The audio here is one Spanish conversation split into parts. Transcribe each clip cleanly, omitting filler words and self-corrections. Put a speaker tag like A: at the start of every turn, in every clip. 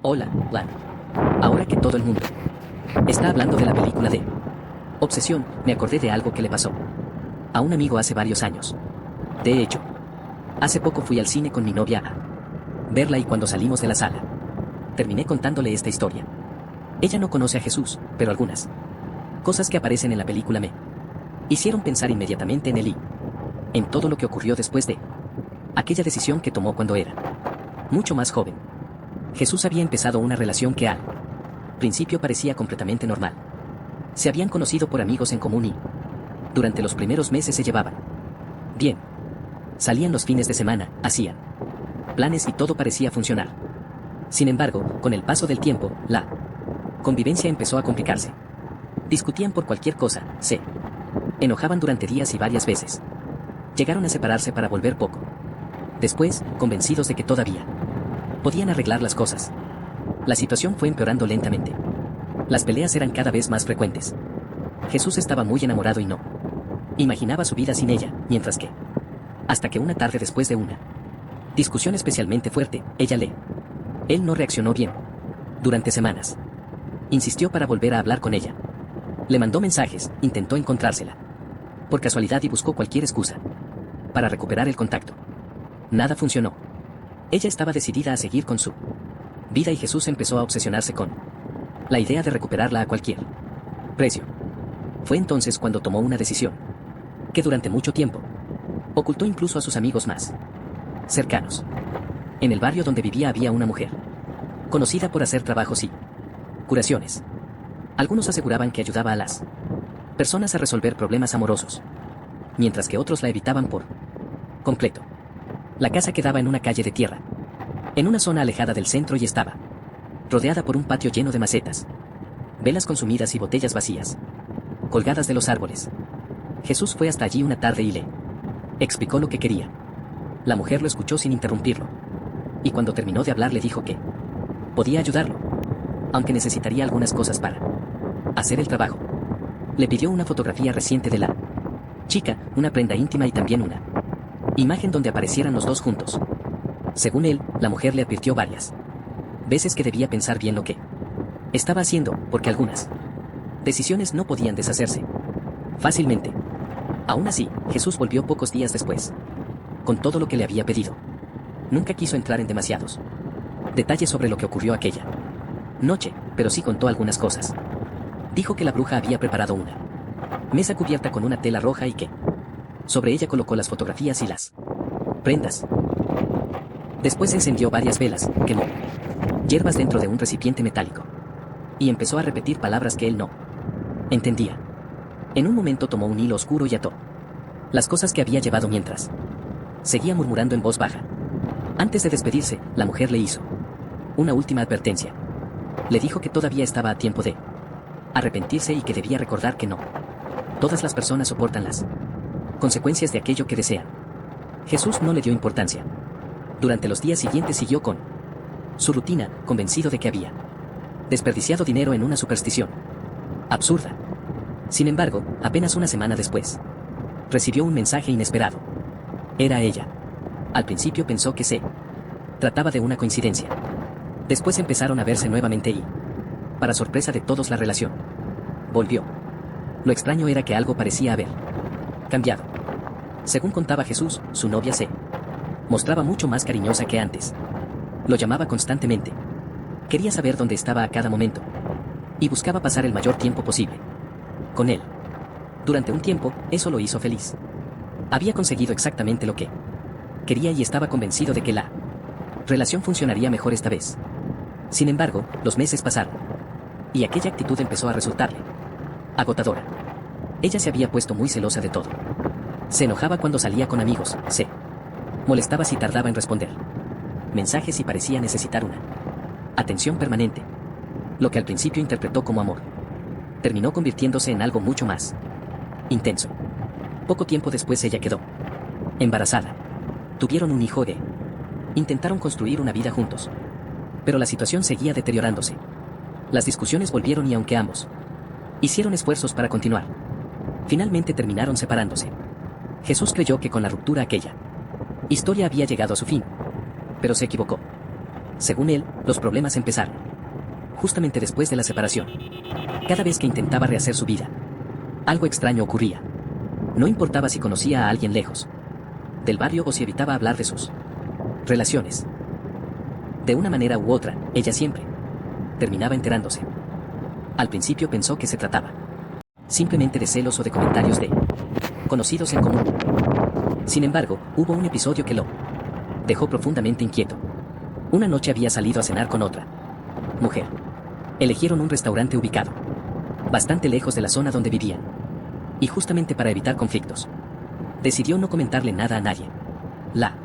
A: Hola, Lan. Ahora que todo el mundo está hablando de la película de Obsesión, me acordé de algo que le pasó a un amigo hace varios años. De hecho, hace poco fui al cine con mi novia a verla y cuando salimos de la sala, terminé contándole esta historia. Ella no conoce a Jesús, pero algunas cosas que aparecen en la película me hicieron pensar inmediatamente en él y en todo lo que ocurrió después de aquella decisión que tomó cuando era mucho más joven. Jesús había empezado una relación que al principio parecía completamente normal. Se habían conocido por amigos en común y durante los primeros meses se llevaban bien. Salían los fines de semana, hacían planes y todo parecía funcionar. Sin embargo, con el paso del tiempo, la convivencia empezó a complicarse. Discutían por cualquier cosa, se enojaban durante días y varias veces. Llegaron a separarse para volver poco después, convencidos de que todavía podían arreglar las cosas. La situación fue empeorando lentamente. Las peleas eran cada vez más frecuentes. Jesús estaba muy enamorado y no imaginaba su vida sin ella, mientras que, hasta que una tarde después de una discusión especialmente fuerte, él no reaccionó bien. Durante semanas, insistió para volver a hablar con ella. Le mandó mensajes, intentó encontrársela por casualidad y buscó cualquier excusa para recuperar el contacto. Nada funcionó. Ella estaba decidida a seguir con su vida y Jesús empezó a obsesionarse con la idea de recuperarla a cualquier precio. Fue entonces cuando tomó una decisión que durante mucho tiempo ocultó incluso a sus amigos más cercanos. En el barrio donde vivía había una mujer conocida por hacer trabajos y curaciones. Algunos aseguraban que ayudaba a las personas a resolver problemas amorosos, mientras que otros la evitaban por completo. La casa quedaba en una calle de tierra, en una zona alejada del centro y estaba rodeada por un patio lleno de macetas, velas consumidas y botellas vacías, colgadas de los árboles. Jesús fue hasta allí una tarde y le explicó lo que quería. La mujer lo escuchó sin interrumpirlo, y cuando terminó de hablar le dijo que podía ayudarlo, aunque necesitaría algunas cosas para hacer el trabajo. Le pidió una fotografía reciente de la chica, una prenda íntima y también una imagen donde aparecieran los dos juntos. Según él, la mujer le advirtió varias veces que debía pensar bien lo que estaba haciendo, porque algunas decisiones no podían deshacerse fácilmente. Aún así, Jesús volvió pocos días después, con todo lo que le había pedido. Nunca quiso entrar en demasiados detalles sobre lo que ocurrió aquella noche, pero sí contó algunas cosas. Dijo que la bruja había preparado una mesa cubierta con una tela roja y que sobre ella colocó las fotografías y las prendas. Después encendió varias velas, quemó hierbas dentro de un recipiente metálico y empezó a repetir palabras que él no entendía. En un momento tomó un hilo oscuro y ató las cosas que había llevado mientras seguía murmurando en voz baja. Antes de despedirse, la mujer le hizo una última advertencia. Le dijo que todavía estaba a tiempo de arrepentirse y que debía recordar que no todas las personas soportan las consecuencias de aquello que desean. Jesús no le dio importancia. Durante los días siguientes siguió con su rutina, convencido de que había desperdiciado dinero en una superstición absurda. Sin embargo, apenas una semana después, recibió un mensaje inesperado. Era ella. Al principio pensó que se trataba de una coincidencia. Después empezaron a verse nuevamente y, para sorpresa de todos, la relación volvió. Lo extraño era que algo parecía haber cambiado. Según contaba Jesús, su novia se mostraba mucho más cariñosa que antes. Lo llamaba constantemente. Quería saber dónde estaba a cada momento y buscaba pasar el mayor tiempo posible con él. Durante un tiempo, eso lo hizo feliz. Había conseguido exactamente lo que quería y estaba convencido de que la relación funcionaría mejor esta vez. Sin embargo, los meses pasaron y aquella actitud empezó a resultarle agotadora. Ella se había puesto muy celosa de todo. Se enojaba cuando salía con amigos, se molestaba si tardaba en responder mensajes y parecía necesitar una atención permanente. Lo que al principio interpretó como amor terminó convirtiéndose en algo mucho más intenso. Poco tiempo después ella quedó embarazada. Tuvieron un hijo. Intentaron construir una vida juntos, pero la situación seguía deteriorándose. Las discusiones volvieron y aunque ambos hicieron esfuerzos para continuar, finalmente terminaron separándose. Jesús creyó que con la ruptura aquella historia había llegado a su fin, pero se equivocó. Según él, los problemas empezaron justamente después de la separación. Cada vez que intentaba rehacer su vida, algo extraño ocurría. No importaba si conocía a alguien lejos del barrio o si evitaba hablar de sus relaciones. De una manera u otra, ella siempre terminaba enterándose. Al principio pensó que se trataba simplemente de celos o de comentarios de conocidos en común. Sin embargo, hubo un episodio que lo dejó profundamente inquieto. Una noche había salido a cenar con otra mujer. Eligieron un restaurante ubicado bastante lejos de la zona donde vivían. Y justamente para evitar conflictos, decidió no comentarle nada a nadie. La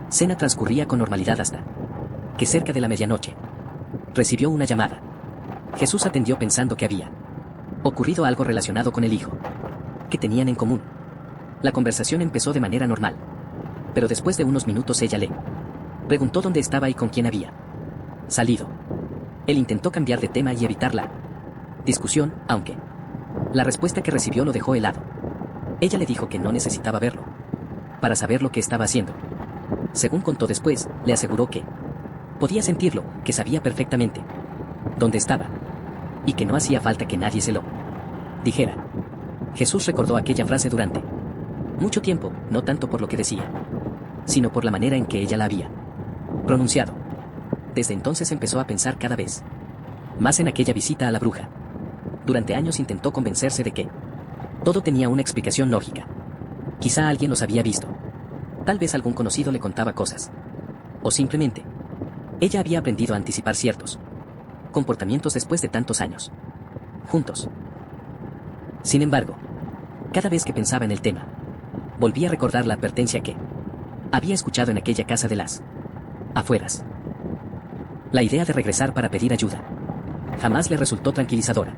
A: cena transcurría con normalidad hasta que cerca de la medianoche recibió una llamada. Jesús atendió pensando que había ocurrido algo relacionado con el hijo que tenían en común. La conversación empezó de manera normal, pero después de unos minutos ella le preguntó dónde estaba y con quién había salido. Él intentó cambiar de tema y evitar la discusión, aunque la respuesta que recibió lo dejó helado. Ella le dijo que no necesitaba verlo para saber lo que estaba haciendo. Según contó después, le aseguró que podía sentirlo, que sabía perfectamente dónde estaba y que no hacía falta que nadie se lo dijera. Jesús recordó aquella frase durante mucho tiempo, no tanto por lo que decía, sino por la manera en que ella la había pronunciado. Desde entonces empezó a pensar cada vez más en aquella visita a la bruja. Durante años intentó convencerse de que todo tenía una explicación lógica. Quizá alguien los había visto. Tal vez algún conocido le contaba cosas. O simplemente, ella había aprendido a anticipar ciertos comportamientos después de tantos años juntos. Sin embargo, cada vez que pensaba en el tema, volvía a recordar la advertencia que había escuchado en aquella casa de las afueras. La idea de regresar para pedir ayuda jamás le resultó tranquilizadora.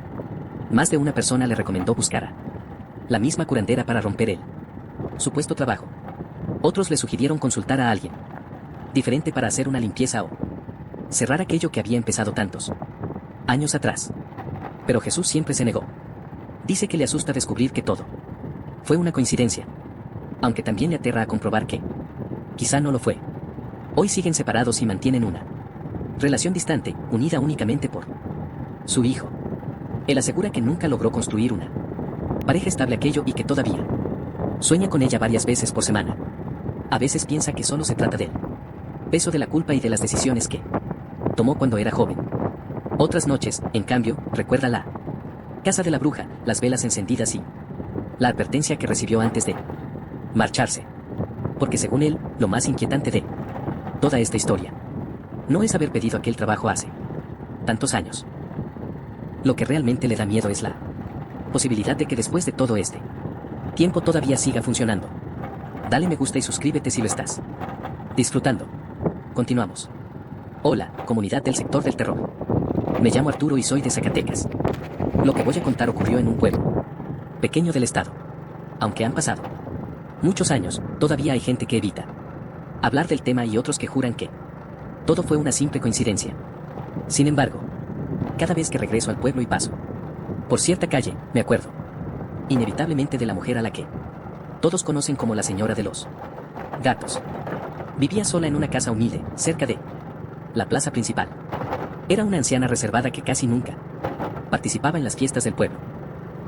A: Más de una persona le recomendó buscar a la misma curandera para romper el supuesto trabajo. Otros le sugirieron consultar a alguien diferente para hacer una limpieza o cerrar aquello que había empezado tantos años atrás. Pero Jesús siempre se negó. Dice que le asusta descubrir que todo fue una coincidencia, aunque también le aterra a comprobar que quizá no lo fue. Hoy siguen separados y mantienen una relación distante, unida únicamente por su hijo. Él asegura que nunca logró construir una pareja estable aquello y que todavía sueña con ella varias veces por semana. A veces piensa que solo se trata del peso de la culpa y de las decisiones que tomó cuando era joven. Otras noches, en cambio, recuerda la casa de la bruja, las velas encendidas y la advertencia que recibió antes de marcharse. Porque según él, lo más inquietante de toda esta historia no es haber pedido aquel trabajo hace tantos años. Lo que realmente le da miedo es la posibilidad de que después de todo este tiempo todavía siga funcionando. Dale me gusta y suscríbete si lo estás disfrutando. Continuamos. Hola, comunidad del sector del terror. Me llamo Arturo y soy de Zacatecas. Lo que voy a contar ocurrió en un pueblo pequeño del estado. Aunque han pasado muchos años, todavía hay gente que evita hablar del tema y otros que juran que todo fue una simple coincidencia. Sin embargo, cada vez que regreso al pueblo y paso por cierta calle, me acuerdo inevitablemente de la mujer a la que todos conocen como la señora de los gatos. Vivía sola en una casa humilde, cerca de la plaza principal. Era una anciana reservada que casi nunca participaba en las fiestas del pueblo,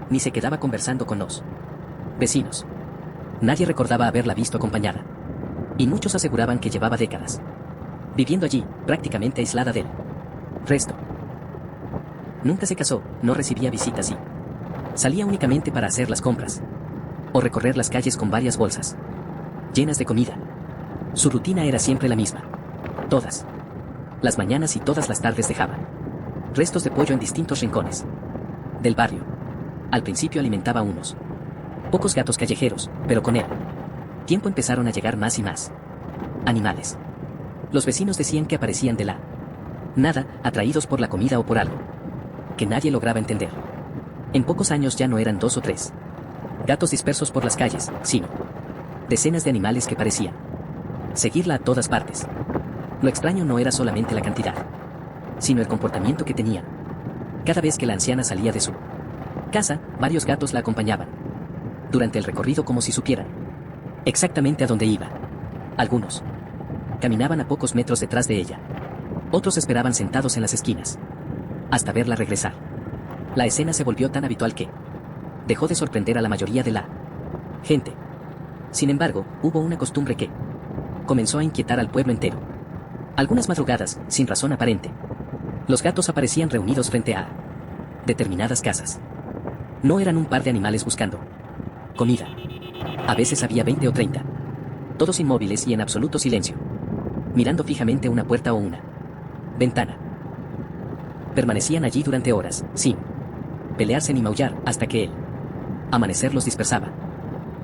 A: ni se quedaba conversando con los vecinos. Nadie recordaba haberla visto acompañada, y muchos aseguraban que llevaba décadas viviendo allí, prácticamente aislada del resto. Nunca se casó, no recibía visitas y salía únicamente para hacer las compras o recorrer las calles con varias bolsas llenas de comida. Su rutina era siempre la misma. Todas las mañanas y todas las tardes dejaba restos de pollo en distintos rincones del barrio. Al principio alimentaba a unos pocos gatos callejeros, pero con el tiempo empezaron a llegar más y más animales. Los vecinos decían que aparecían de la nada, atraídos por la comida o por algo que nadie lograba entender. En pocos años ya no eran 2 o 3 gatos dispersos por las calles, sino decenas de animales que parecían seguirla a todas partes. Lo extraño no era solamente la cantidad, sino el comportamiento que tenían. Cada vez que la anciana salía de su casa, varios gatos la acompañaban durante el recorrido como si supieran exactamente a dónde iba. Algunos caminaban a pocos metros detrás de ella, Otros esperaban sentados en las esquinas, hasta verla regresar. La escena se volvió tan habitual que dejó de sorprender a la mayoría de la gente. Sin embargo, hubo una costumbre que comenzó a inquietar al pueblo entero. Algunas madrugadas, sin razón aparente, los gatos aparecían reunidos frente a determinadas casas. No eran un par de animales buscando comida. A veces había 20 o 30. Todos inmóviles y en absoluto silencio, mirando fijamente una puerta o una ventana. Permanecían allí durante horas, sin pelearse ni maullar, hasta que el amanecer los dispersaba.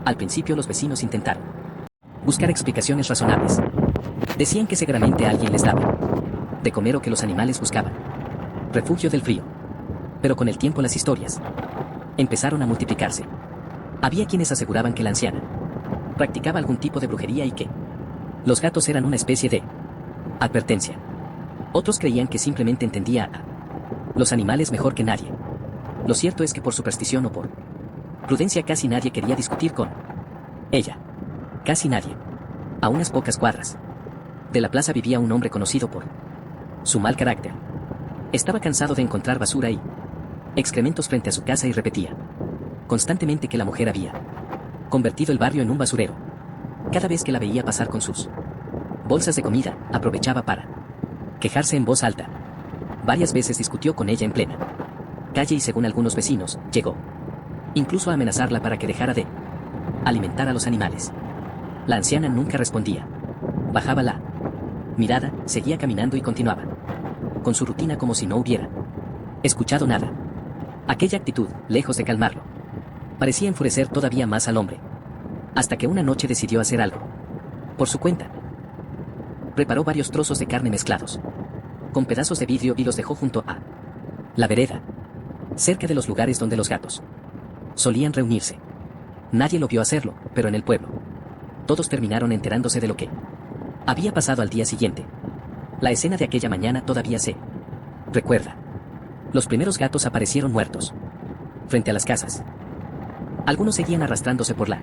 A: Al principio los vecinos intentaron buscar explicaciones razonables. Decían que seguramente alguien les daba de comer o que los animales buscaban refugio del frío. Pero con el tiempo las historias empezaron a multiplicarse. Había quienes aseguraban que la anciana practicaba algún tipo de brujería y que los gatos eran una especie de advertencia. Otros creían que simplemente entendía a los animales mejor que nadie. Lo cierto es que por superstición o por prudencia casi nadie quería discutir con ella. Casi nadie. A unas pocas cuadras de la plaza vivía un hombre conocido por su mal carácter. Estaba cansado de encontrar basura y excrementos frente a su casa y repetía constantemente que la mujer había convertido el barrio en un basurero. Cada vez que la veía pasar con sus bolsas de comida, aprovechaba para quejarse en voz alta. Varias veces discutió con ella en plena calle y, según algunos vecinos, llegó incluso a amenazarla para que dejara de alimentar a los animales. La anciana nunca respondía. Bajaba la mirada, seguía caminando y continuaba con su rutina como si no hubiera escuchado nada. Aquella actitud, lejos de calmarlo, parecía enfurecer todavía más al hombre. Hasta que una noche decidió hacer algo por su cuenta. Preparó varios trozos de carne mezclados con pedazos de vidrio y los dejó junto a la vereda, cerca de los lugares donde los gatos solían reunirse. Nadie lo vio hacerlo, pero en el pueblo todos terminaron enterándose de lo que había pasado al día siguiente. La escena de aquella mañana todavía se recuerda. Los primeros gatos aparecieron muertos frente a las casas. Algunos seguían arrastrándose por la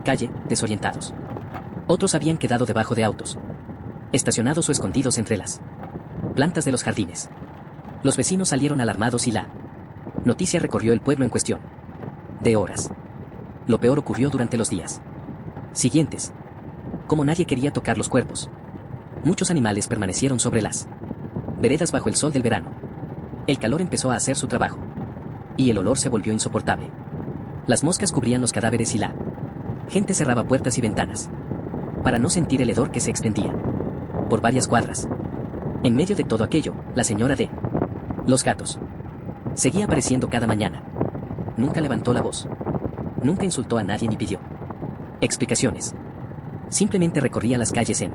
A: calle, desorientados. Otros habían quedado debajo de autos, estacionados o escondidos entre las plantas de los jardines. Los vecinos salieron alarmados y la noticia recorrió el pueblo en cuestión de horas. Lo peor ocurrió durante los días siguientes. Como nadie quería tocar los cuerpos, muchos animales permanecieron sobre las veredas bajo el sol del verano. El calor empezó a hacer su trabajo, y el olor se volvió insoportable. Las moscas cubrían los cadáveres y la gente cerraba puertas y ventanas para no sentir el hedor que se extendía por varias cuadras. En medio de todo aquello, la señora de los gatos seguía apareciendo cada mañana. Nunca levantó la voz, nunca insultó a nadie ni pidió explicaciones. Simplemente recorría las calles en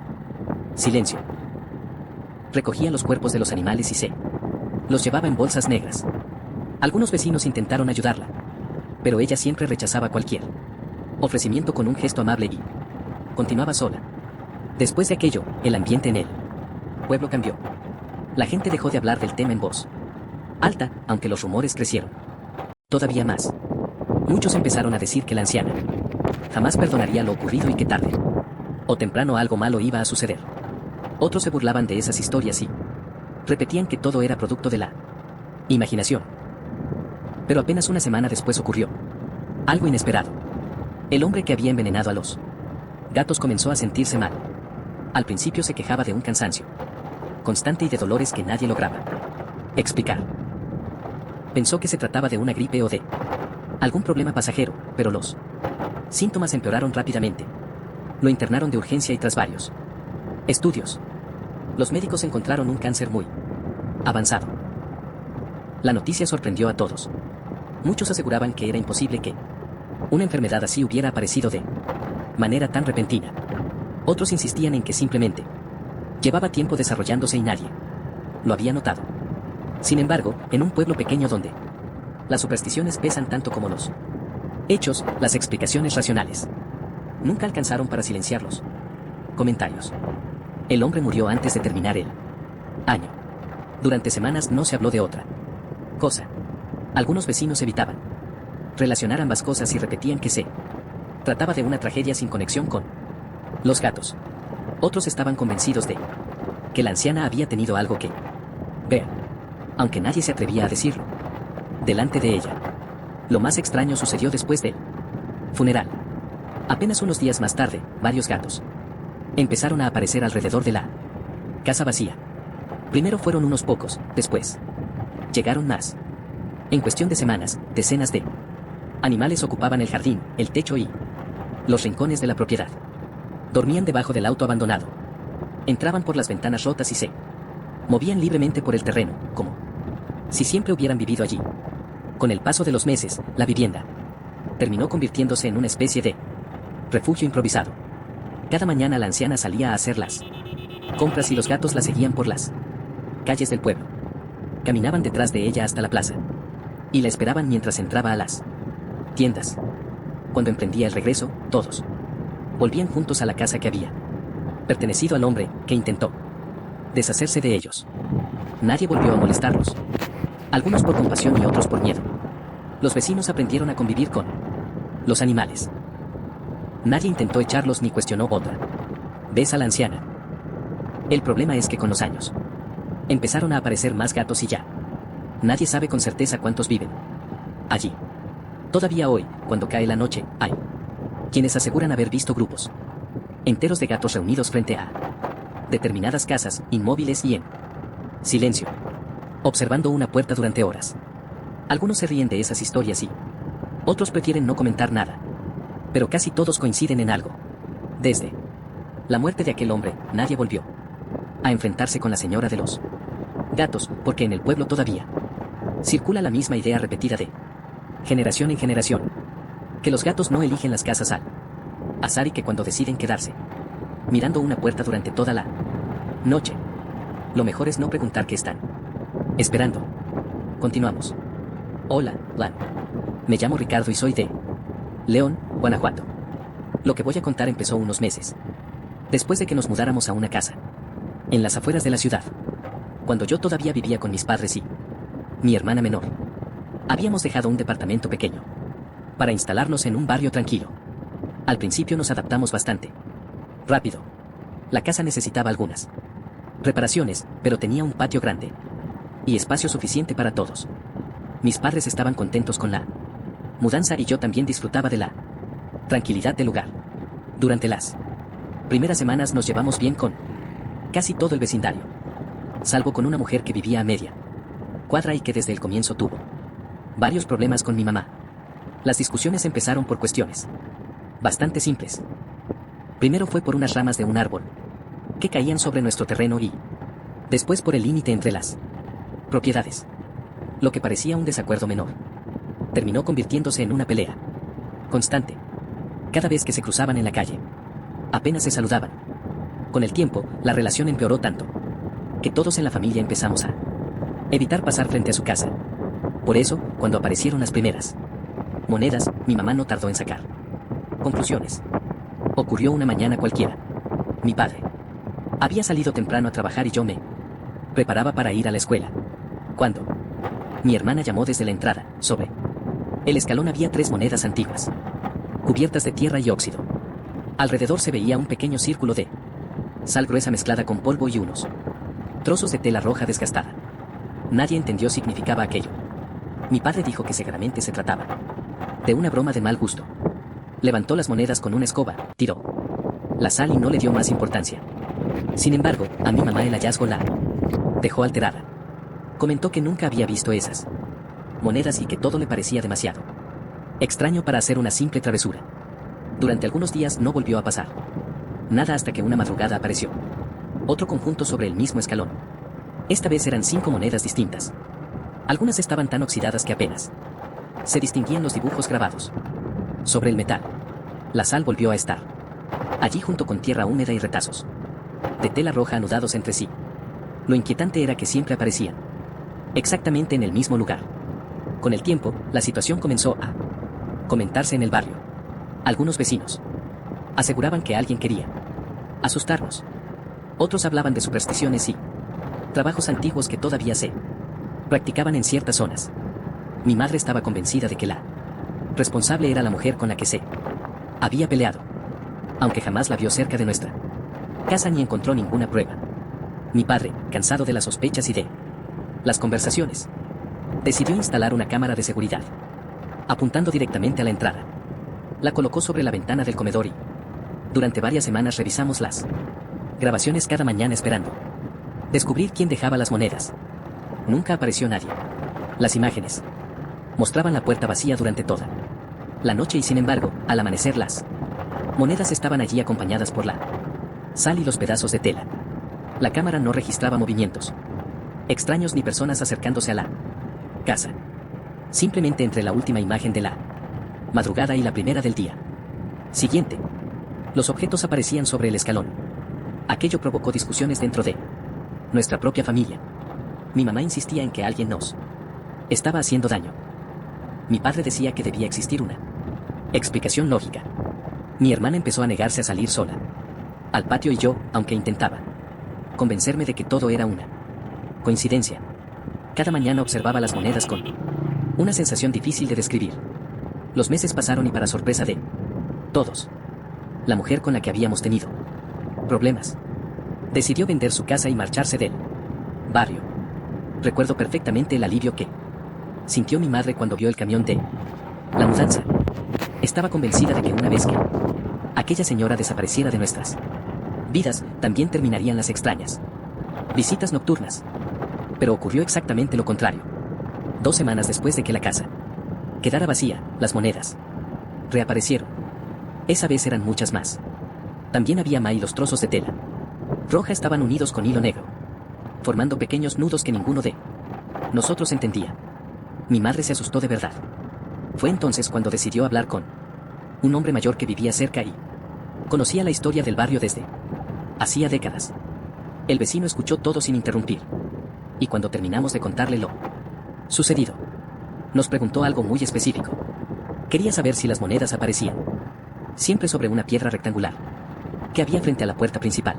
A: silencio. Recogía los cuerpos de los animales y se los llevaba en bolsas negras. Algunos vecinos intentaron ayudarla, pero ella siempre rechazaba cualquier ofrecimiento con un gesto amable y continuaba sola. Después de aquello, el ambiente en el pueblo cambió. La gente dejó de hablar del tema en voz alta, aunque los rumores crecieron todavía más. Muchos empezaron a decir que la anciana jamás perdonaría lo ocurrido y que tarde o temprano algo malo iba a suceder. Otros se burlaban de esas historias y repetían que todo era producto de la imaginación. Pero apenas una semana después ocurrió algo inesperado. El hombre que había envenenado a los gatos comenzó a sentirse mal. Al principio se quejaba de un cansancio constante y de dolores que nadie lograba explicar. Pensó que se trataba de una gripe o de algún problema pasajero, pero los síntomas empeoraron rápidamente. Lo internaron de urgencia y tras varios estudios, los médicos encontraron un cáncer muy avanzado. La noticia sorprendió a todos. Muchos aseguraban que era imposible que una enfermedad así hubiera aparecido de manera tan repentina. Otros insistían en que simplemente llevaba tiempo desarrollándose y nadie lo había notado. Sin embargo, en un pueblo pequeño donde las supersticiones pesan tanto como los hechos, las explicaciones racionales nunca alcanzaron para silenciar los comentarios. El hombre murió antes de terminar el año. Durante semanas no se habló de otra cosa. Algunos vecinos evitaban relacionar ambas cosas y repetían que se trataba de una tragedia sin conexión con los gatos. Otros estaban convencidos de que la anciana había tenido algo que ver, aunque nadie se atrevía a decirlo, delante de ella. Lo más extraño sucedió después del funeral. Apenas unos días más tarde, varios gatos empezaron a aparecer alrededor de la casa vacía. Primero fueron unos pocos, después llegaron más. En cuestión de semanas, decenas de animales ocupaban el jardín, el techo y los rincones de la propiedad. Dormían debajo del auto abandonado. Entraban por las ventanas rotas y se movían libremente por el terreno, como si siempre hubieran vivido allí. Con el paso de los meses, la vivienda terminó convirtiéndose en una especie de refugio improvisado. Cada mañana la anciana salía a hacer las compras y los gatos la seguían por las calles del pueblo. Caminaban detrás de ella hasta la plaza y la esperaban mientras entraba a las tiendas. Cuando emprendía el regreso, todos volvían juntos a la casa que había pertenecido al hombre, que intentó deshacerse de ellos. Nadie volvió a molestarlos. Algunos por compasión y otros por miedo. Los vecinos aprendieron a convivir con los animales. Nadie intentó echarlos ni cuestionó otra vez a la anciana. El problema es que con los años empezaron a aparecer más gatos y ya nadie sabe con certeza cuántos viven allí. Todavía hoy, cuando cae la noche, hay quienes aseguran haber visto grupos enteros de gatos reunidos frente a determinadas casas, inmóviles y en silencio, observando una puerta durante horas. Algunos se ríen de esas historias y otros prefieren no comentar nada. Pero casi todos coinciden en algo. Desde la muerte de aquel hombre, nadie volvió a enfrentarse con la señora de los gatos, porque en el pueblo todavía circula la misma idea repetida de generación en generación, que los gatos no eligen las casas al azar y que cuando deciden quedarse mirando una puerta durante toda la noche, lo mejor es no preguntar qué están esperando. Continuamos. Hola, Lan. Me llamo Ricardo y soy de León, Guanajuato. Lo que voy a contar empezó unos meses después de que nos mudáramos a una casa en las afueras de la ciudad, cuando yo todavía vivía con mis padres y mi hermana menor. Habíamos dejado un departamento pequeño para instalarnos en un barrio tranquilo. Al principio nos adaptamos bastante rápido. La casa necesitaba algunas reparaciones, pero tenía un patio grande y espacio suficiente para todos. Mis padres estaban contentos con la mudanza y yo también disfrutaba de la tranquilidad del lugar. Durante las primeras semanas nos llevamos bien con casi todo el vecindario, salvo con una mujer que vivía a media cuadra y que desde el comienzo tuvo varios problemas con mi mamá. Las discusiones empezaron por cuestiones bastante simples. Primero fue por unas ramas de un árbol que caían sobre nuestro terreno y después por el límite entre las propiedades. Lo que parecía un desacuerdo menor terminó convirtiéndose en una pelea constante. Cada vez que se cruzaban en la calle, apenas se saludaban. Con el tiempo, la relación empeoró tanto que todos en la familia empezamos a evitar pasar frente a su casa. Por eso, cuando aparecieron las primeras monedas, mi mamá no tardó en sacar conclusiones. Ocurrió una mañana cualquiera. Mi padre había salido temprano a trabajar y yo me preparaba para ir a la escuela, cuando mi hermana llamó desde la entrada. Sobre el escalón había 3 monedas antiguas, cubiertas de tierra y óxido. Alrededor se veía un pequeño círculo de sal gruesa mezclada con polvo y unos trozos de tela roja desgastada. Nadie entendió significaba aquello. Mi padre dijo que seguramente se trataba de una broma de mal gusto. Levantó las monedas con una escoba, tiró la sal y no le dio más importancia. Sin embargo, a mi mamá el hallazgo la dejó alterada. Comentó que nunca había visto esas monedas y que todo le parecía demasiado extraño para hacer una simple travesura. Durante algunos días no volvió a pasar nada hasta que una madrugada apareció otro conjunto sobre el mismo escalón. Esta vez eran 5 monedas distintas. Algunas estaban tan oxidadas que apenas se distinguían los dibujos grabados sobre el metal. La sal volvió a estar allí junto con tierra húmeda y retazos de tela roja anudados entre sí. Lo inquietante era que siempre aparecían exactamente en el mismo lugar. Con el tiempo, la situación comenzó a comentarse en el barrio. Algunos vecinos aseguraban que alguien quería asustarnos. Otros hablaban de supersticiones y trabajos antiguos que todavía se practicaban en ciertas zonas. Mi madre estaba convencida de que la responsable era la mujer con la que se había peleado, aunque jamás la vio cerca de nuestra casa ni encontró ninguna prueba Mi padre, cansado de las sospechas y de las conversaciones, decidió instalar una cámara de seguridad, apuntando directamente a la entrada. La colocó sobre la ventana del comedor y, durante varias semanas revisamos las grabaciones cada mañana esperando descubrir quién dejaba las monedas. Nunca apareció nadie. Las imágenes mostraban la puerta vacía durante toda la noche y sin embargo, al amanecer las monedas estaban allí acompañadas por la sal y los pedazos de tela. La cámara no registraba movimientos extraños ni personas acercándose a la casa. Simplemente entre la última imagen de la madrugada y la primera del día siguiente, los objetos aparecían sobre el escalón. Aquello provocó discusiones dentro de nuestra propia familia. Mi mamá insistía en que alguien nos estaba haciendo daño. Mi padre decía que debía existir una explicación lógica. Mi hermana empezó a negarse a salir sola al patio y yo, aunque intentaba convencerme de que todo era una coincidencia, cada mañana observaba las monedas con una sensación difícil de describir. Los meses pasaron y para sorpresa de todos, la mujer con la que habíamos tenido problemas decidió vender su casa y marcharse del barrio. Recuerdo perfectamente el alivio que sintió mi madre cuando vio el camión de la mudanza. Estaba convencida de que una vez que aquella señora desapareciera de nuestras vidas, también terminarían las extrañas visitas nocturnas. Pero ocurrió exactamente lo contrario. 2 semanas después de que la casa quedara vacía, las monedas reaparecieron. Esa vez eran muchas más. También había más y los trozos de tela roja estaban unidos con hilo negro, formando pequeños nudos que ninguno de nosotros entendía. Mi madre se asustó de verdad. Fue entonces cuando decidió hablar con un hombre mayor que vivía cerca y conocía la historia del barrio desde hacía décadas. El vecino escuchó todo sin interrumpir. Y cuando terminamos de contarle lo sucedido, nos preguntó algo muy específico. Quería saber si las monedas aparecían siempre sobre una piedra rectangular que había frente a la puerta principal.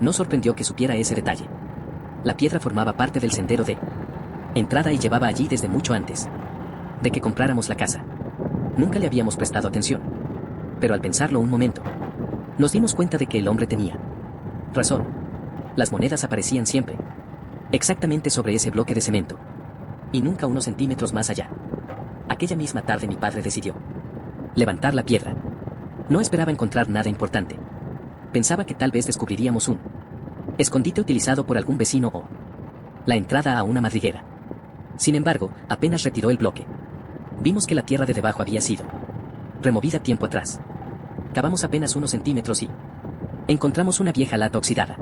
A: Nos sorprendió que supiera ese detalle. La piedra formaba parte del sendero de entrada y llevaba allí desde mucho antes de que compráramos la casa. Nunca le habíamos prestado atención, pero al pensarlo un momento, nos dimos cuenta de que el hombre tenía razón. Las monedas aparecían siempre exactamente sobre ese bloque de cemento, y nunca unos centímetros más allá. Aquella misma tarde mi padre decidió levantar la piedra. No esperaba encontrar nada importante. Pensaba que tal vez descubriríamos un escondite utilizado por algún vecino o la entrada a una madriguera. Sin embargo, apenas retiró el bloque, vimos que la tierra de debajo había sido removida tiempo atrás. Cavamos apenas unos centímetros y encontramos una vieja lata oxidada.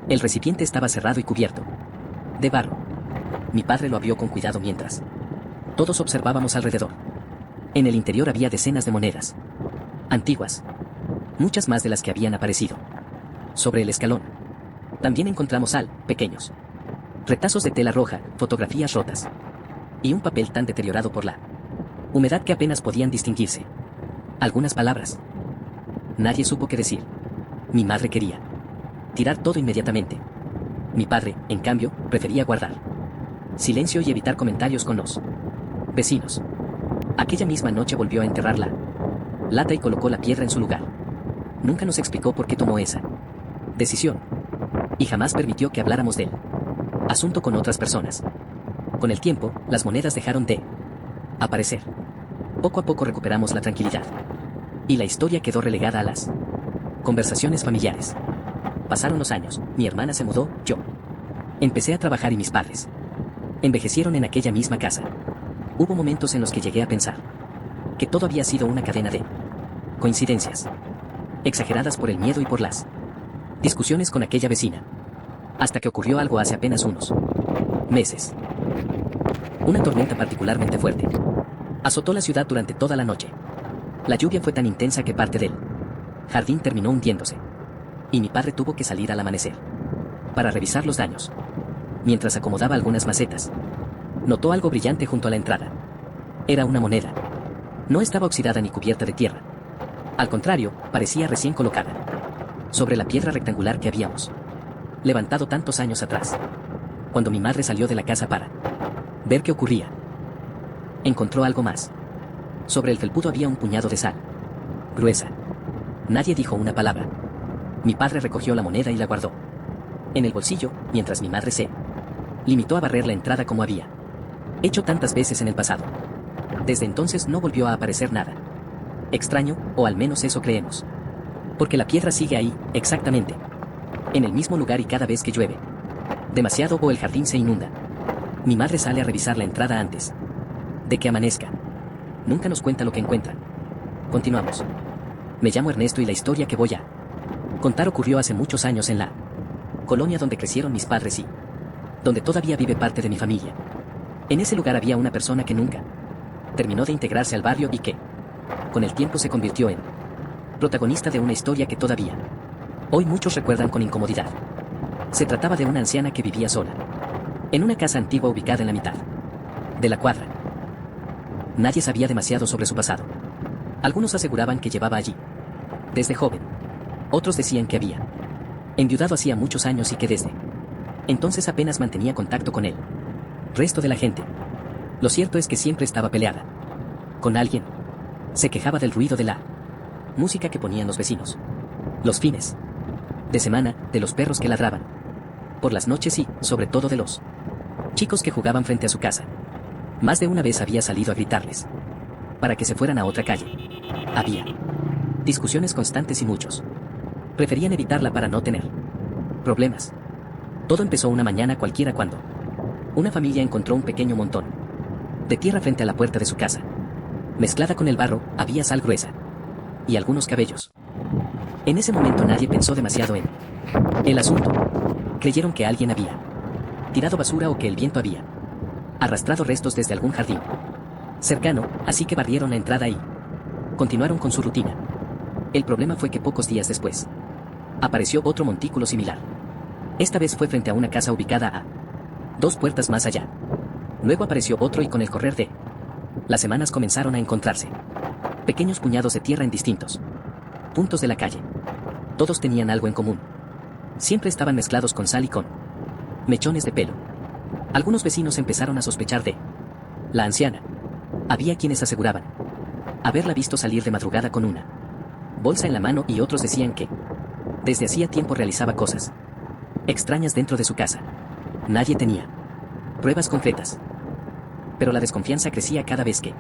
A: El recipiente estaba cerrado y cubierto de barro. Mi padre lo abrió con cuidado mientras todos observábamos alrededor. En el interior había decenas de monedas antiguas, muchas más de las que habían aparecido sobre el escalón. También encontramos pequeños retazos de tela roja, fotografías rotas y un papel tan deteriorado por la humedad que apenas podían distinguirse algunas palabras. Nadie supo qué decir. Mi madre quería tirar todo inmediatamente. Mi padre, en cambio, prefería guardar silencio y evitar comentarios con los vecinos. Aquella misma noche volvió a enterrar la lata y colocó la piedra en su lugar. Nunca nos explicó por qué tomó esa decisión, y jamás permitió que habláramos del asunto con otras personas. Con el tiempo, las monedas dejaron de aparecer. Poco a poco recuperamos la tranquilidad, y la historia quedó relegada a las conversaciones familiares. Pasaron los años, mi hermana se mudó, yo empecé a trabajar y mis padres envejecieron en aquella misma casa. Hubo momentos en los que llegué a pensar que todo había sido una cadena de coincidencias, exageradas por el miedo y por las discusiones con aquella vecina. Hasta que ocurrió algo hace apenas unos meses. Una tormenta particularmente fuerte azotó la ciudad durante toda la noche. La lluvia fue tan intensa que parte del jardín terminó hundiéndose, y mi padre tuvo que salir al amanecer para revisar los daños. Mientras acomodaba algunas macetas, notó algo brillante junto a la entrada. Era una moneda. No estaba oxidada ni cubierta de tierra. Al contrario, parecía recién colocada sobre la piedra rectangular que habíamos levantado tantos años atrás. Cuando mi madre salió de la casa para ver qué ocurría, encontró algo más. Sobre el felpudo había un puñado de sal gruesa. Nadie dijo una palabra. Mi padre recogió la moneda y la guardó. en el bolsillo, mientras mi madre se limitó a barrer la entrada como había hecho tantas veces en el pasado. Desde entonces no volvió a aparecer nada extraño, o al menos eso creemos. Porque la piedra sigue ahí, exactamente, en el mismo lugar y cada vez que llueve demasiado o el jardín se inunda, mi madre sale a revisar la entrada antes de que amanezca. Nunca nos cuenta lo que encuentra. Continuamos. Me llamo Ernesto y la historia que voy a contar ocurrió hace muchos años en la colonia donde crecieron mis padres y donde todavía vive parte de mi familia. En ese lugar había una persona que nunca terminó de integrarse al barrio y que, con el tiempo, se convirtió en protagonista de una historia que todavía hoy muchos recuerdan con incomodidad. Se trataba de una anciana que vivía sola en una casa antigua ubicada en la mitad de la cuadra. Nadie sabía demasiado sobre su pasado. Algunos aseguraban que llevaba allí desde joven. Otros decían que había enviudado hacía muchos años y que desde entonces apenas mantenía contacto con el resto de la gente. Lo cierto es que siempre estaba peleada con alguien. Se quejaba del ruido de la música que ponían los vecinos los fines de semana, de los perros que ladraban por las noches y, sobre todo, de los chicos que jugaban frente a su casa. Más de una vez había salido a gritarles para que se fueran a otra calle. Había discusiones constantes y muchos preferían evitarla para no tener problemas. Todo empezó una mañana cualquiera cuando una familia encontró un pequeño montón de tierra frente a la puerta de su casa. Mezclada con el barro, había sal gruesa y algunos cabellos. En ese momento nadie pensó demasiado en el asunto. Creyeron que alguien había tirado basura o que el viento había arrastrado restos desde algún jardín cercano, así que barrieron la entrada y continuaron con su rutina. El problema fue que pocos días después apareció otro montículo similar. Esta vez fue frente a una casa ubicada a 2 puertas más allá. Luego apareció otro y con el correr de las semanas comenzaron a encontrarse pequeños puñados de tierra en distintos puntos de la calle. Todos tenían algo en común. Siempre estaban mezclados con sal y con mechones de pelo. Algunos vecinos empezaron a sospechar de la anciana. Había quienes aseguraban haberla visto salir de madrugada con una bolsa en la mano y otros decían que desde hacía tiempo realizaba cosas extrañas dentro de su casa. Nadie tenía pruebas concretas, pero la desconfianza crecía cada vez que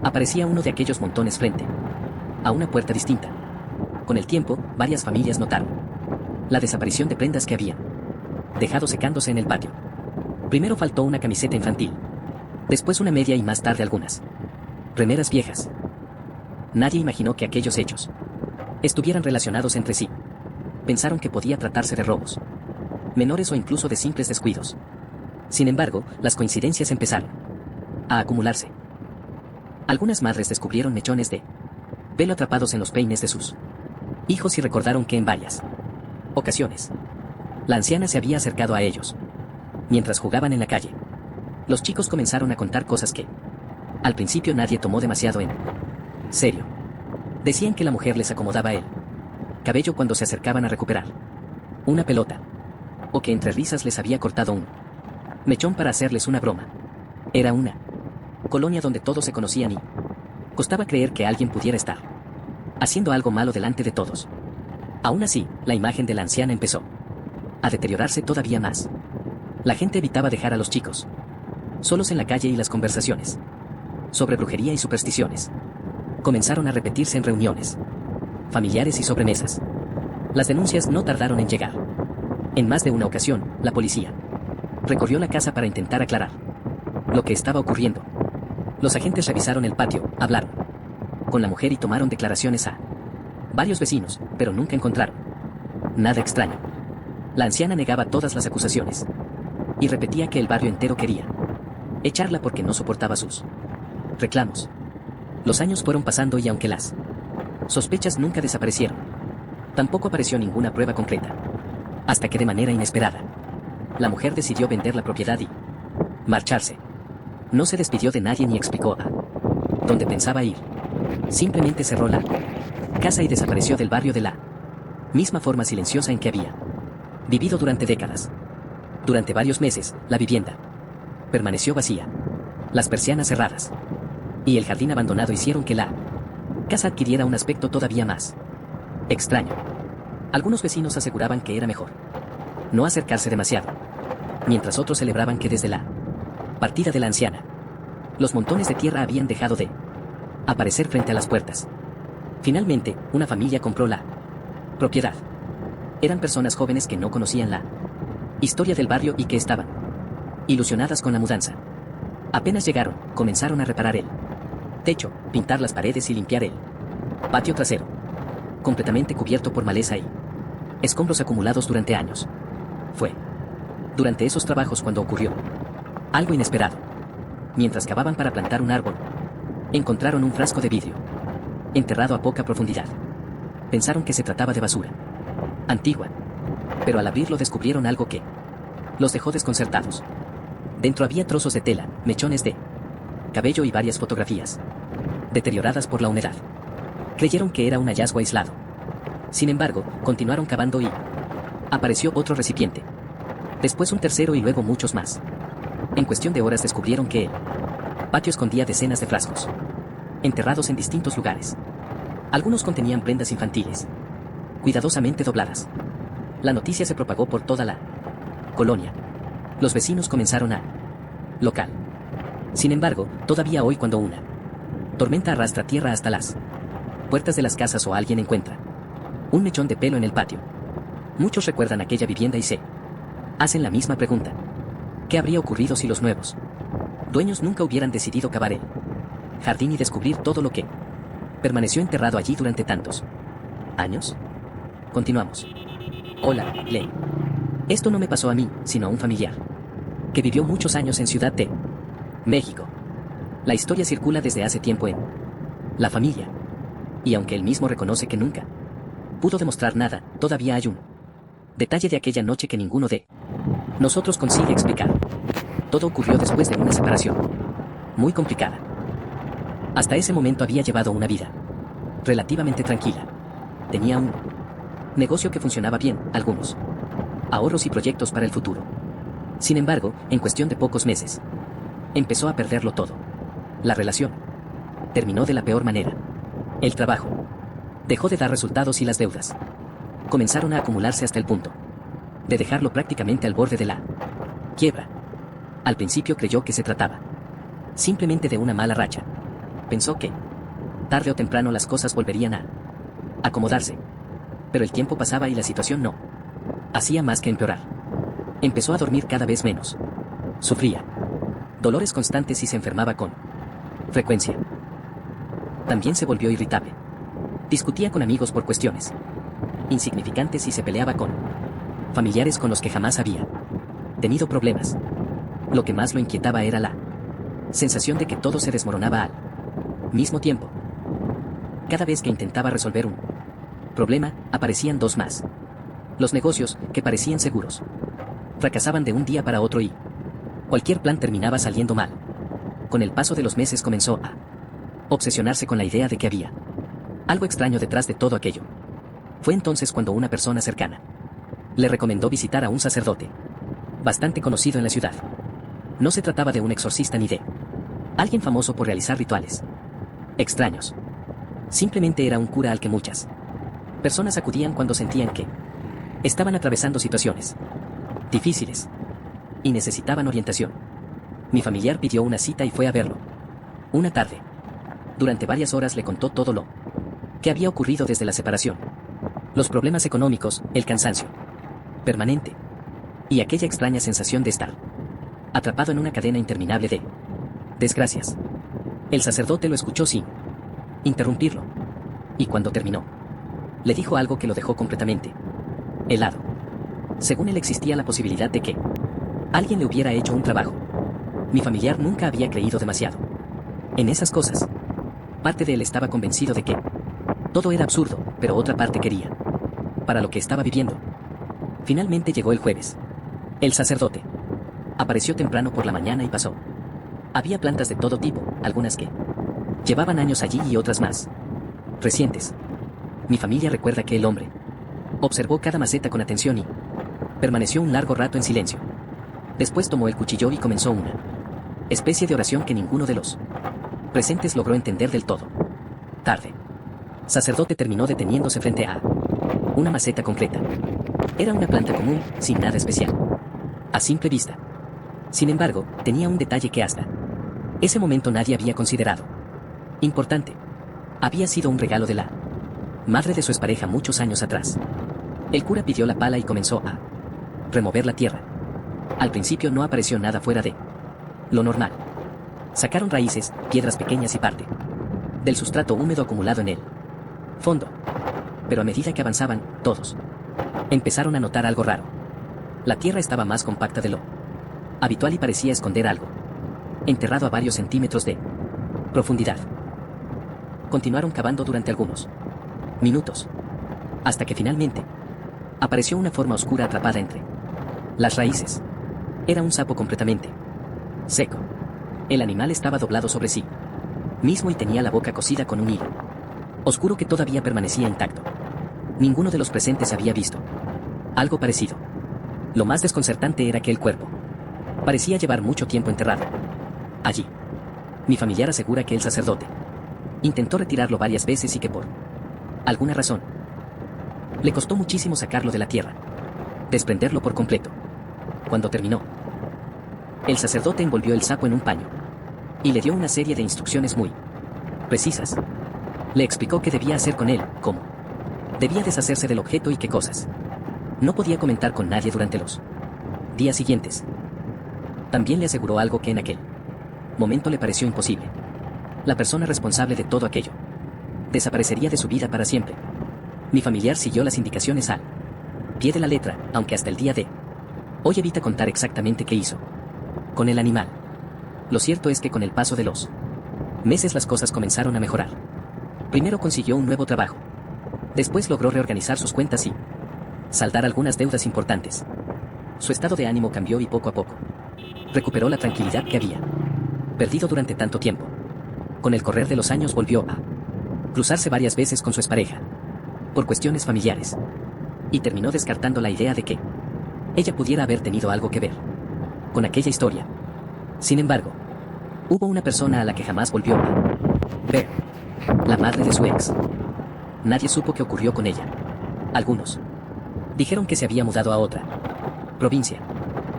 A: aparecía uno de aquellos montones frente a una puerta distinta. Con el tiempo, varias familias notaron la desaparición de prendas que habían dejado secándose en el patio. Primero faltó una camiseta infantil, después una media y más tarde algunas remeras viejas. Nadie imaginó que aquellos hechos estuvieran relacionados entre sí. Pensaron que podía tratarse de robos menores o incluso de simples descuidos. Sin embargo, las coincidencias empezaron a acumularse. Algunas madres descubrieron mechones de pelo atrapados en los peines de sus hijos y recordaron que en varias ocasiones la anciana se había acercado a ellos mientras jugaban en la calle. Los chicos comenzaron a contar cosas que al principio nadie tomó demasiado en serio. Decían que la mujer les acomodaba el cabello cuando se acercaban a recuperar una pelota, o que entre risas les había cortado un mechón para hacerles una broma. Era una colonia donde todos se conocían y costaba creer que alguien pudiera estar haciendo algo malo delante de todos. Aún así, la imagen de la anciana empezó a deteriorarse todavía más. La gente evitaba dejar a los chicos solos en la calle y las conversaciones sobre brujería y supersticiones comenzaron a repetirse en reuniones familiares y sobremesas. Las denuncias no tardaron en llegar. En más de una ocasión, la policía recorrió la casa para intentar aclarar lo que estaba ocurriendo. Los agentes revisaron el patio, hablaron con la mujer y tomaron declaraciones a varios vecinos, pero nunca encontraron nada extraño. La anciana negaba todas las acusaciones y repetía que el barrio entero quería echarla porque no soportaba sus reclamos. Los años fueron pasando y aunque las sospechas nunca desaparecieron, tampoco apareció ninguna prueba concreta. Hasta que de manera inesperada, la mujer decidió vender la propiedad y marcharse. No se despidió de nadie ni explicó a dónde pensaba ir. Simplemente cerró la casa y desapareció del barrio de la misma forma silenciosa en que había vivido durante décadas. Durante varios meses, la vivienda permaneció vacía, las persianas cerradas y el jardín abandonado hicieron que la casa adquiriera un aspecto todavía más extraño. Algunos vecinos aseguraban que era mejor no acercarse demasiado. Mientras otros celebraban que desde la partida de la anciana, los montones de tierra habían dejado de aparecer frente a las puertas. Finalmente, una familia compró la propiedad. Eran personas jóvenes que no conocían la historia del barrio y que estaban ilusionadas con la mudanza. Apenas llegaron, comenzaron a reparar el techo, pintar las paredes y limpiar el patio trasero, completamente cubierto por maleza y escombros acumulados durante años. Fue durante esos trabajos cuando ocurrió algo inesperado. Mientras cavaban para plantar un árbol, encontraron un frasco de vidrio enterrado a poca profundidad. Pensaron que se trataba de basura antigua, pero al abrirlo descubrieron algo que los dejó desconcertados. Dentro había trozos de tela, mechones de cabello y varias fotografías deterioradas por la humedad. Creyeron que era un hallazgo aislado. Sin embargo, continuaron cavando y apareció otro recipiente. Después un tercero y luego muchos más. En cuestión de horas descubrieron que el patio escondía decenas de frascos, enterrados en distintos lugares. Algunos contenían prendas infantiles, cuidadosamente dobladas. La noticia se propagó por toda la colonia. Los vecinos comenzaron a local. Sin embargo, todavía hoy cuando una tormenta arrastra tierra hasta las puertas de las casas o alguien encuentra un mechón de pelo en el patio, muchos recuerdan aquella vivienda y se hacen la misma pregunta. ¿Qué habría ocurrido si los nuevos dueños nunca hubieran decidido cavar el jardín y descubrir todo lo que permaneció enterrado allí durante tantos años? Continuamos. Hola, Len. Esto no me pasó a mí, sino a un familiar que vivió muchos años en Ciudad de México. La historia circula desde hace tiempo en la familia, y aunque él mismo reconoce que nunca pudo demostrar nada, todavía hay un detalle de aquella noche que ninguno de nosotros consigue explicar. Todo ocurrió después de una separación muy complicada. Hasta ese momento había llevado una vida relativamente tranquila. Tenía un negocio que funcionaba bien, algunos ahorros y proyectos para el futuro. Sin embargo, en cuestión de pocos meses, empezó a perderlo todo. La relación terminó de la peor manera. El trabajo dejó de dar resultados y las deudas comenzaron a acumularse hasta el punto de dejarlo prácticamente al borde de la quiebra. Al principio creyó que se trataba simplemente de una mala racha. Pensó que tarde o temprano las cosas volverían a acomodarse. Pero el tiempo pasaba y la situación no hacía más que empeorar. Empezó a dormir cada vez menos. Sufría dolores constantes y se enfermaba con frecuencia. También se volvió irritable. Discutía con amigos por cuestiones insignificantes y se peleaba con familiares con los que jamás había tenido problemas. Lo que más lo inquietaba era la sensación de que todo se desmoronaba al mismo tiempo. Cada vez que intentaba resolver un problema, aparecían dos más. Los negocios, que parecían seguros, fracasaban de un día para otro y cualquier plan terminaba saliendo mal. Con el paso de los meses comenzó a obsesionarse con la idea de que había algo extraño detrás de todo aquello. Fue entonces cuando una persona cercana le recomendó visitar a un sacerdote bastante conocido en la ciudad. No se trataba de un exorcista ni de alguien famoso por realizar rituales extraños. Simplemente era un cura al que muchas personas acudían cuando sentían que estaban atravesando situaciones difíciles y necesitaban orientación. Mi familiar pidió una cita y fue a verlo. Una tarde, durante varias horas le contó todo lo que había ocurrido desde la separación, los problemas económicos, el cansancio permanente y aquella extraña sensación de estar atrapado en una cadena interminable de desgracias. El sacerdote lo escuchó sin interrumpirlo, y cuando terminó, le dijo algo que lo dejó completamente helado. Según él existía la posibilidad de que alguien le hubiera hecho un trabajo. Mi familiar nunca había creído demasiado en esas cosas. Parte de él estaba convencido de que todo era absurdo, pero otra parte quería para lo que estaba viviendo. Finalmente llegó el jueves. El sacerdote apareció temprano por la mañana y pasó. Había plantas de todo tipo, algunas que llevaban años allí y otras más recientes. Mi familia recuerda que el hombre observó cada maceta con atención y permaneció un largo rato en silencio. Después tomó el cuchillo y comenzó una especie de oración que ninguno de los presentes logró entender del todo. Tarde. Sacerdote terminó deteniéndose frente a Una maceta concreta. Era una planta común, sin nada especial. A simple vista. Sin embargo, tenía un detalle que hasta ese momento nadie había considerado. Importante. Había sido un regalo de la madre de su expareja muchos años atrás. El cura pidió la pala y comenzó a remover la tierra. Al principio no apareció nada fuera de lo normal. Sacaron raíces, piedras pequeñas y parte del sustrato húmedo acumulado en el fondo. Pero a medida que avanzaban, todos empezaron a notar algo raro. La tierra estaba más compacta de lo habitual y parecía esconder algo, enterrado a varios centímetros de profundidad. Continuaron cavando durante algunos minutos, hasta que finalmente apareció una forma oscura atrapada entre las raíces. Era un sapo completamente seco. El animal estaba doblado sobre sí mismo y tenía la boca cosida con un hilo oscuro que todavía permanecía intacto. Ninguno de los presentes había visto algo parecido. Lo más desconcertante era que el cuerpo parecía llevar mucho tiempo enterrado allí. Mi familiar asegura que el sacerdote intentó retirarlo varias veces y que por alguna razón le costó muchísimo sacarlo de la tierra, desprenderlo por completo. Cuando terminó, el sacerdote envolvió el sapo en un paño y le dio una serie de instrucciones muy precisas. Le explicó qué debía hacer con él, cómo debía deshacerse del objeto y qué cosas no podía comentar con nadie durante los días siguientes. También le aseguró algo que en aquel momento le pareció imposible. La persona responsable de todo aquello desaparecería de su vida para siempre. Mi familiar siguió las indicaciones al pie de la letra, aunque hasta el día de hoy evita contar exactamente qué hizo con el animal. Lo cierto es que con el paso de los meses las cosas comenzaron a mejorar. Primero consiguió un nuevo trabajo. Después logró reorganizar sus cuentas y saldar algunas deudas importantes. Su estado de ánimo cambió y poco a poco recuperó la tranquilidad que había perdido durante tanto tiempo. Con el correr de los años volvió a cruzarse varias veces con su expareja por cuestiones familiares y terminó descartando la idea de que ella pudiera haber tenido algo que ver con aquella historia. Sin embargo, hubo una persona a la que jamás volvió a ver: la madre de su ex. Nadie supo qué ocurrió con ella. Algunos dijeron que se había mudado a otra provincia.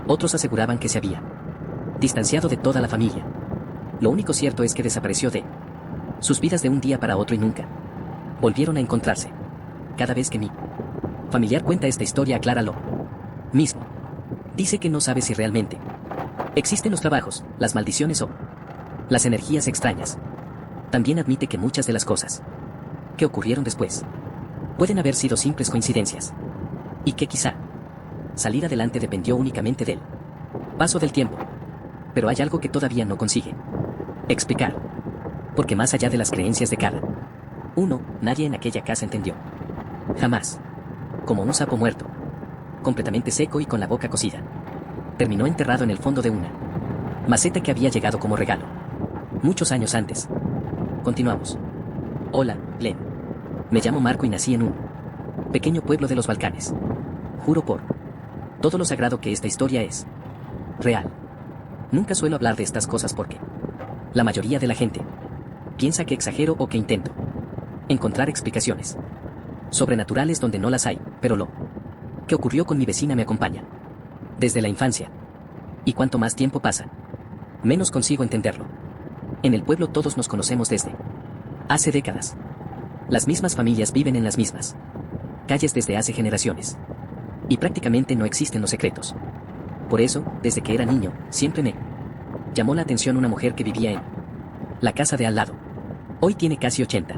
A: Otros aseguraban que se había distanciado de toda la familia. Lo único cierto es que desapareció de sus vidas de un día para otro y nunca volvieron a encontrarse. Cada vez que mi familiar cuenta esta historia aclara lo mismo. Dice que no sabe si realmente existen los trabajos, las maldiciones o las energías extrañas. También admite que muchas de las cosas que ocurrieron después pueden haber sido simples coincidencias y que quizá salir adelante dependió únicamente del paso del tiempo. Pero hay algo que todavía no consigue explicar, porque más allá de las creencias de cada uno, nadie en aquella casa entendió jamás cómo un sapo muerto, completamente seco y con la boca cocida, terminó enterrado en el fondo de una maceta que había llegado como regalo muchos años antes. Continuamos. Hola, Glenn. Me llamo Marco y nací en un pequeño pueblo de los Balcanes. Juro por todo lo sagrado que esta historia es real. Nunca suelo hablar de estas cosas porque la mayoría de la gente piensa que exagero o que intento encontrar explicaciones sobrenaturales donde no las hay, pero lo que ocurrió con mi vecina me acompaña desde la infancia. Y cuanto más tiempo pasa, menos consigo entenderlo. En el pueblo todos nos conocemos desde hace décadas. Las mismas familias viven en las mismas calles desde hace generaciones. Y prácticamente no existen los secretos. Por eso, desde que era niño, siempre me llamó la atención una mujer que vivía en la casa de al lado. Hoy tiene casi 80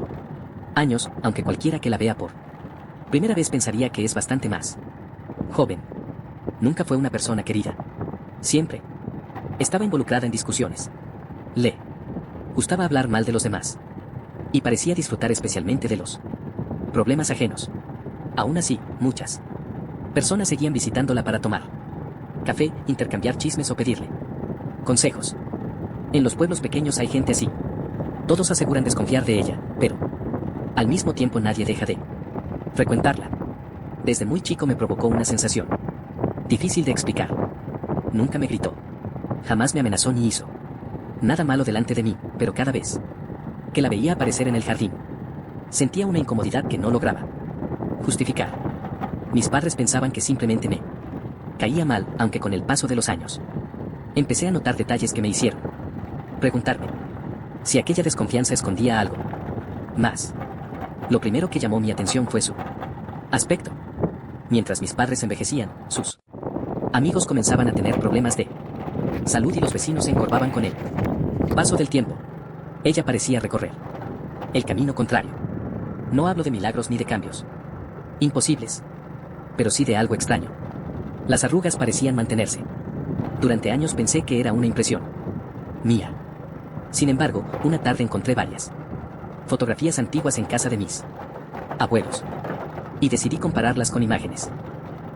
A: años, aunque cualquiera que la vea por primera vez pensaría que es bastante más joven. Nunca fue una persona querida. Siempre estaba involucrada en discusiones. Le gustaba hablar mal de los demás. Y parecía disfrutar especialmente de los problemas ajenos. Aún así, muchas personas seguían visitándola para tomar café, intercambiar chismes o pedirle consejos. En los pueblos pequeños hay gente así. Todos aseguran desconfiar de ella, pero al mismo tiempo nadie deja de frecuentarla. Desde muy chico me provocó una sensación difícil de explicar. Nunca me gritó. Jamás me amenazó ni hizo nada malo delante de mí, pero cada vez que la veía aparecer en el jardín, sentía una incomodidad que no lograba justificar. Mis padres pensaban que simplemente me caía mal, aunque con el paso de los años empecé a notar detalles que me hicieron preguntarme si aquella desconfianza escondía algo más. Lo primero que llamó mi atención fue su aspecto. Mientras mis padres envejecían, sus amigos comenzaban a tener problemas de salud y los vecinos se encorvaban con el paso del tiempo. Ella parecía recorrer el camino contrario. No hablo de milagros ni de cambios imposibles, pero sí de algo extraño. Las arrugas parecían mantenerse. Durante años pensé que era una impresión mía. Sin embargo, una tarde encontré varias fotografías antiguas en casa de mis abuelos y decidí compararlas con imágenes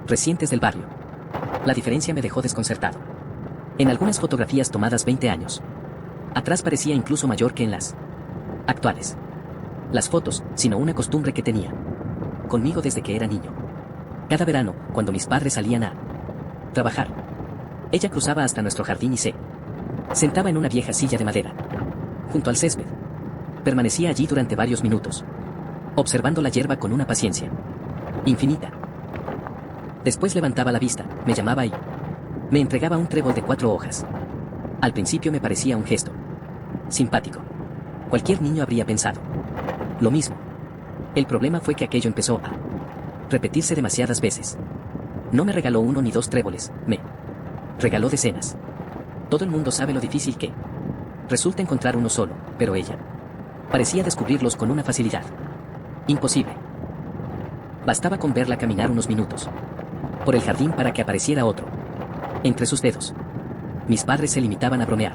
A: recientes del barrio. La diferencia me dejó desconcertado. En algunas fotografías tomadas 20 años atrás parecía incluso mayor que en las actuales. Las fotos, sino una costumbre que tenía conmigo desde que era niño. Cada verano, cuando mis padres salían a trabajar, ella cruzaba hasta nuestro jardín y se sentaba en una vieja silla de madera, junto al césped. Permanecía allí durante varios minutos, observando la hierba con una paciencia infinita. Después levantaba la vista, me llamaba y me entregaba un trébol de 4 hojas. Al principio me parecía un gesto simpático. Cualquier niño habría pensado lo mismo. El problema fue que aquello empezó a repetirse demasiadas veces. No me regaló 1 ni 2 tréboles, me regaló decenas. Todo el mundo sabe lo difícil que resulta encontrar uno solo, pero ella parecía descubrirlos con una facilidad imposible. Bastaba con verla caminar unos minutos por el jardín para que apareciera otro entre sus dedos. Mis padres se limitaban a bromear,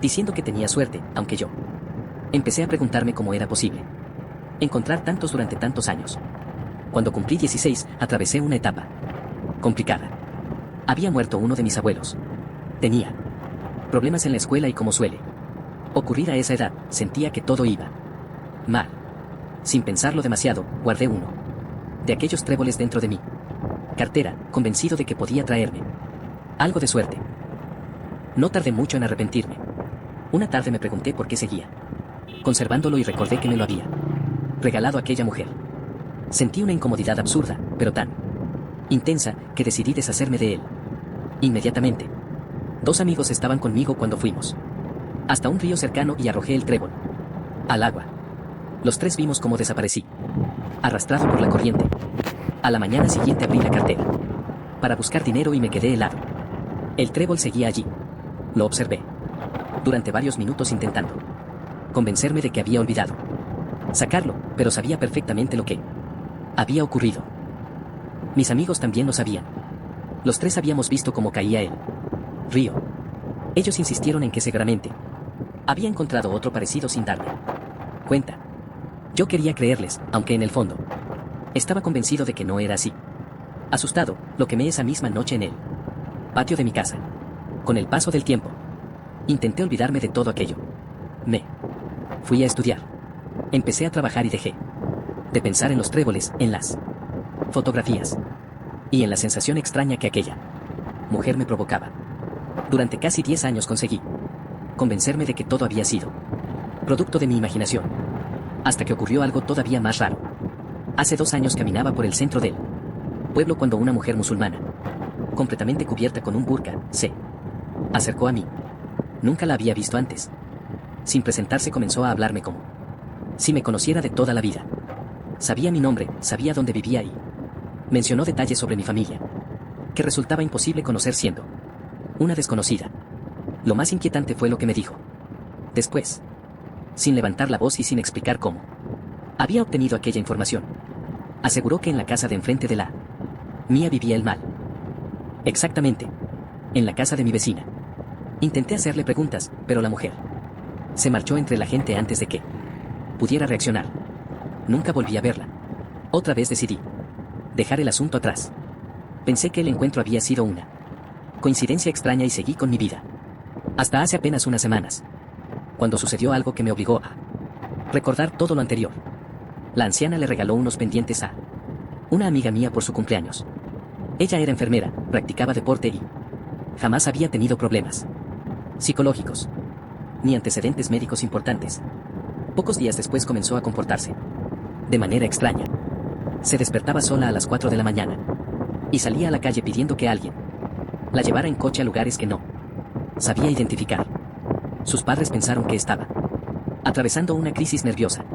A: diciendo que tenía suerte, aunque yo empecé a preguntarme cómo era posible encontrar tantos durante tantos años. Cuando cumplí 16, atravesé una etapa complicada. Había muerto uno de mis abuelos. Tenía problemas en la escuela y, como suele ocurrir a esa edad, sentía que todo iba mal. Sin pensarlo demasiado, guardé uno de aquellos tréboles dentro de mi cartera, convencido de que podía traerme algo de suerte. No tardé mucho en arrepentirme. Una tarde me pregunté por qué seguía conservándolo y recordé que me lo había regalado aquella mujer. Sentí una incomodidad absurda, pero tan intensa, que decidí deshacerme de él. Inmediatamente. 2 amigos estaban conmigo cuando fuimos hasta un río cercano y arrojé el trébol al agua. Los 3 vimos cómo desaparecí, arrastrado por la corriente. A la mañana siguiente abrí la cartera para buscar dinero y me quedé helado. El trébol seguía allí. Lo observé durante varios minutos intentando convencerme de que había olvidado sacarlo, pero sabía perfectamente lo que había ocurrido. Mis amigos también lo sabían. Los 3 habíamos visto cómo caía el río. Ellos insistieron en que seguramente había encontrado otro parecido sin darme cuenta. Yo quería creerles, aunque en el fondo estaba convencido de que no era así. Asustado, lo quemé esa misma noche en el patio de mi casa. Con el paso del tiempo, intenté olvidarme de todo aquello. Me fui a estudiar. Empecé a trabajar y dejé de pensar en los tréboles, en las fotografías y en la sensación extraña que aquella mujer me provocaba. Durante casi 10 años conseguí convencerme de que todo había sido producto de mi imaginación, hasta que ocurrió algo todavía más raro. Hace 2 años caminaba por el centro del pueblo cuando una mujer musulmana, completamente cubierta con un burka, se acercó a mí. Nunca la había visto antes. Sin presentarse comenzó a hablarme como si me conociera de toda la vida. Sabía mi nombre, sabía dónde vivía y mencionó detalles sobre mi familia que resultaba imposible conocer siendo una desconocida. Lo más inquietante fue lo que me dijo después, sin levantar la voz y sin explicar cómo había obtenido aquella información. Aseguró que en la casa de enfrente de la mía vivía el mal. Exactamente, en la casa de mi vecina. Intenté hacerle preguntas, pero la mujer se marchó entre la gente antes de que pudiera reaccionar. Nunca volví a verla. Otra vez decidí dejar el asunto atrás. Pensé que el encuentro había sido una coincidencia extraña y seguí con mi vida. Hasta hace apenas unas semanas, cuando sucedió algo que me obligó a recordar todo lo anterior. La anciana le regaló unos pendientes a una amiga mía por su cumpleaños. Ella era enfermera, practicaba deporte y jamás había tenido problemas psicológicos ni antecedentes médicos importantes. Pocos días después comenzó a comportarse de manera extraña. Se despertaba sola a las 4 de la mañana y salía a la calle pidiendo que alguien la llevara en coche a lugares que no sabía identificar. Sus padres pensaron que estaba atravesando una crisis nerviosa,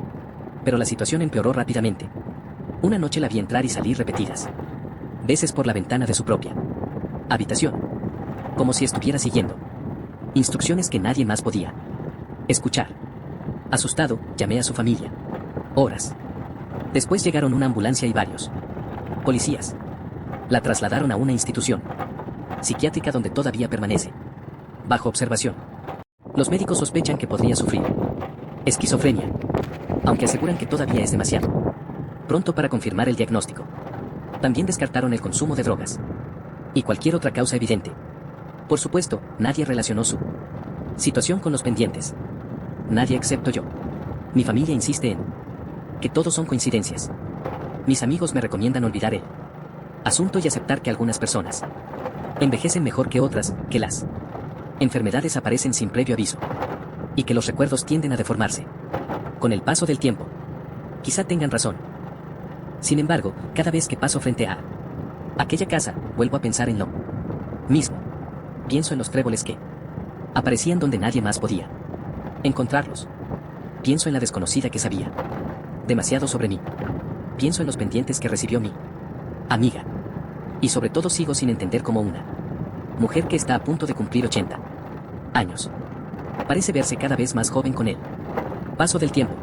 A: pero la situación empeoró rápidamente. Una noche la vi entrar y salir repetidas veces por la ventana de su propia habitación, como si estuviera siguiendo instrucciones que nadie más podía escuchar. Asustado, llamé a su familia. Horas después llegaron una ambulancia y varios policías. La trasladaron a una institución psiquiátrica donde todavía permanece bajo observación. Los médicos sospechan que podría sufrir esquizofrenia, aunque aseguran que todavía es demasiado pronto para confirmar el diagnóstico. También descartaron el consumo de drogas y cualquier otra causa evidente. Por supuesto, nadie relacionó su situación con los pendientes. Nadie excepto yo. Mi familia insiste en que todos son coincidencias. Mis amigos me recomiendan olvidar el asunto y aceptar que algunas personas envejecen mejor que otras, que las enfermedades aparecen sin previo aviso y que los recuerdos tienden a deformarse con el paso del tiempo. Quizá tengan razón. Sin embargo, cada vez que paso frente a aquella casa, vuelvo a pensar en lo mismo. Pienso en los tréboles que aparecían donde nadie más podía encontrarlos. Pienso en la desconocida que sabía demasiado sobre mí. Pienso en los pendientes que recibió mi amiga. Y sobre todo sigo sin entender cómo una mujer que está a punto de cumplir 80 años parece verse cada vez más joven con el paso del tiempo.